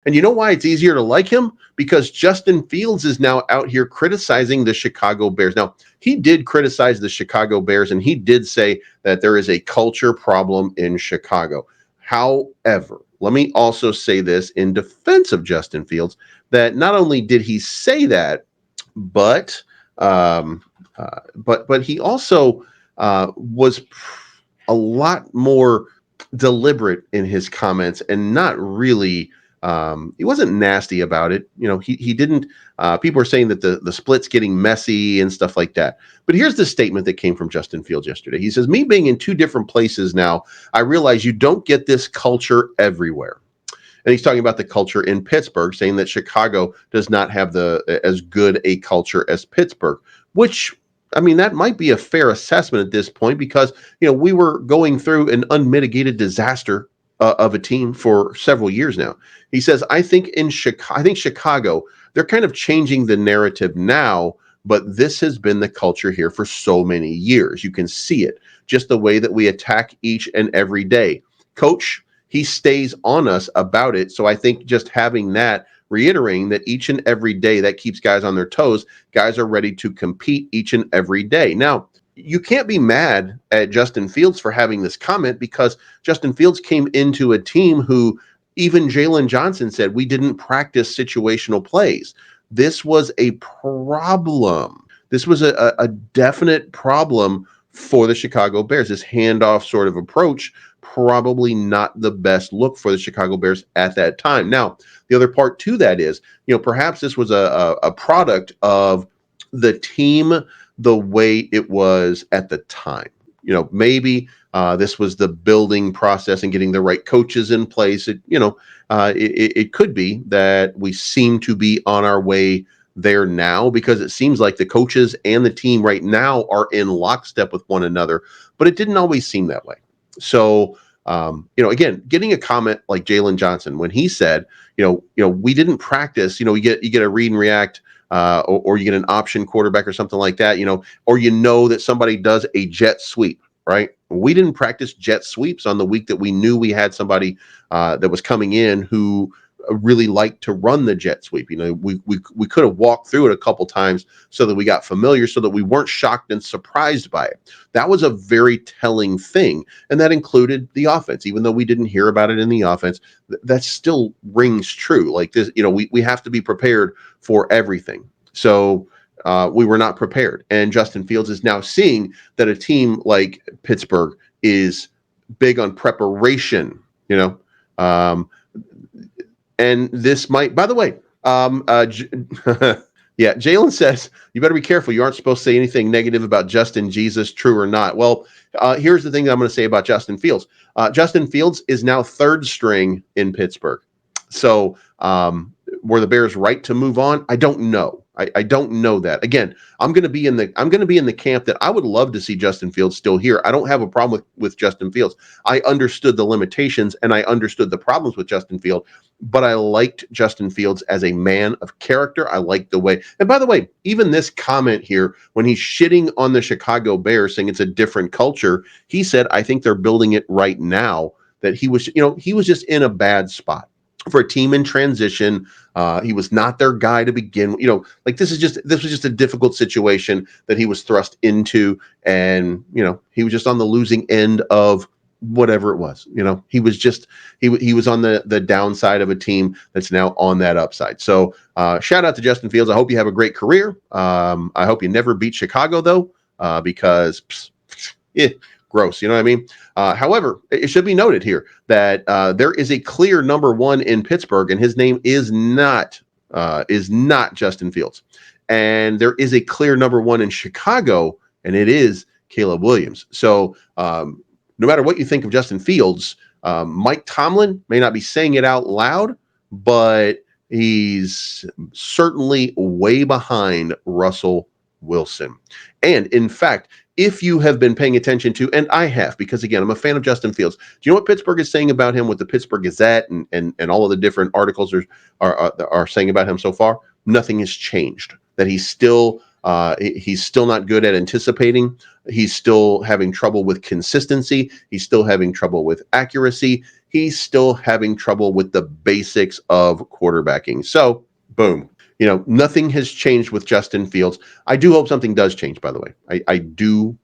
And you know why it's easier to like him? Because Justin Fields is now out here criticizing the Chicago Bears. Now, he did criticize the Chicago Bears, and he did say that there is a culture problem in Chicago. However, let me also say this in defense of Justin Fields, that not only did he say that, but he also was a lot more deliberate in his comments and not really. He wasn't nasty about it. He didn't. People are saying that the split's getting messy and stuff like that. But here's the statement that came from Justin Fields yesterday. He says, "Me being in two different places now, I realize you don't get this culture everywhere." And he's talking about the culture in Pittsburgh, saying that Chicago does not have as good a culture as Pittsburgh, which, I mean, that might be a fair assessment at this point because, we were going through an unmitigated disaster of a team for several years now. He says, I think Chicago, they're kind of changing the narrative now, but this has been the culture here for so many years. You can see it, just the way that we attack each and every day. Coach, he stays on us about it. So I think just having that, reiterating that each and every day, that keeps guys on their toes. Guys are ready to compete each and every day. Now, you can't be mad at Justin Fields for having this comment because Justin Fields came into a team who even Jalen Johnson said we didn't practice situational plays. This was a problem. This was a definite problem for the Chicago Bears. This handoff sort of approach, probably not the best look for the Chicago Bears at that time. Now, the other part to that is, perhaps this was a product of the team the way it was at the time. Maybe this was the building process and getting the right coaches in place. It could be that we seem to be on our way there now because it seems like the coaches and the team right now are in lockstep with one another, but it didn't always seem that way. So, again, getting a comment like Jalen Johnson when he said, we didn't practice, you get a read and react, or you get an option quarterback or something like that, or that somebody does a jet sweep, right? We didn't practice jet sweeps on the week that we knew we had somebody that was coming in who really liked to run the jet sweep. We could have walked through it a couple times so that we got familiar, so that we weren't shocked and surprised by it. That was a very telling thing, and that included the offense. Even though we didn't hear about it in the offense, that still rings true. Like this, we have to be prepared for everything. So we were not prepared, and Justin Fields is now seeing that a team like Pittsburgh is big on preparation. And this might, by the way, yeah, Jalen says, you better be careful. You aren't supposed to say anything negative about Justin Jesus, true or not. Well, here's the thing that I'm going to say about Justin Fields. Justin Fields is now third string in Pittsburgh. So were the Bears right to move on? I don't know. I don't know that. Again, I'm going to be in the camp that I would love to see Justin Fields still here. I don't have a problem with Justin Fields. I understood the limitations and I understood the problems with Justin Fields, but I liked Justin Fields as a man of character. I liked the way. And by the way, even this comment here, when he's shitting on the Chicago Bears, saying it's a different culture, he said, I think they're building it right now. That he was just in a bad spot. For a team in transition, he was not their guy to begin. This was just a difficult situation that he was thrust into, and he was just on the losing end of whatever it was. He was just he was on the downside of a team that's now on that upside. So shout out to Justin Fields. I hope you have a great career. I hope you never beat Chicago though, because gross. You know what I mean? However, it should be noted here that there is a clear number one in Pittsburgh, and his name is not Justin Fields. And there is a clear number one in Chicago, and it is Caleb Williams. So no matter what you think of Justin Fields, Mike Tomlin may not be saying it out loud, but he's certainly way behind Russell Wilson. And in fact, if you have been paying attention to, and I have, because again, I'm a fan of Justin Fields. Do you know what Pittsburgh is saying about him with the Pittsburgh Gazette and all of the different articles are saying about him so far? Nothing has changed. That he's still not good at anticipating. He's still having trouble with consistency. He's still having trouble with accuracy. he's still having trouble with the basics of quarterbacking. So, boom. Nothing has changed with Justin Fields. I do hope something does change, by the way. I do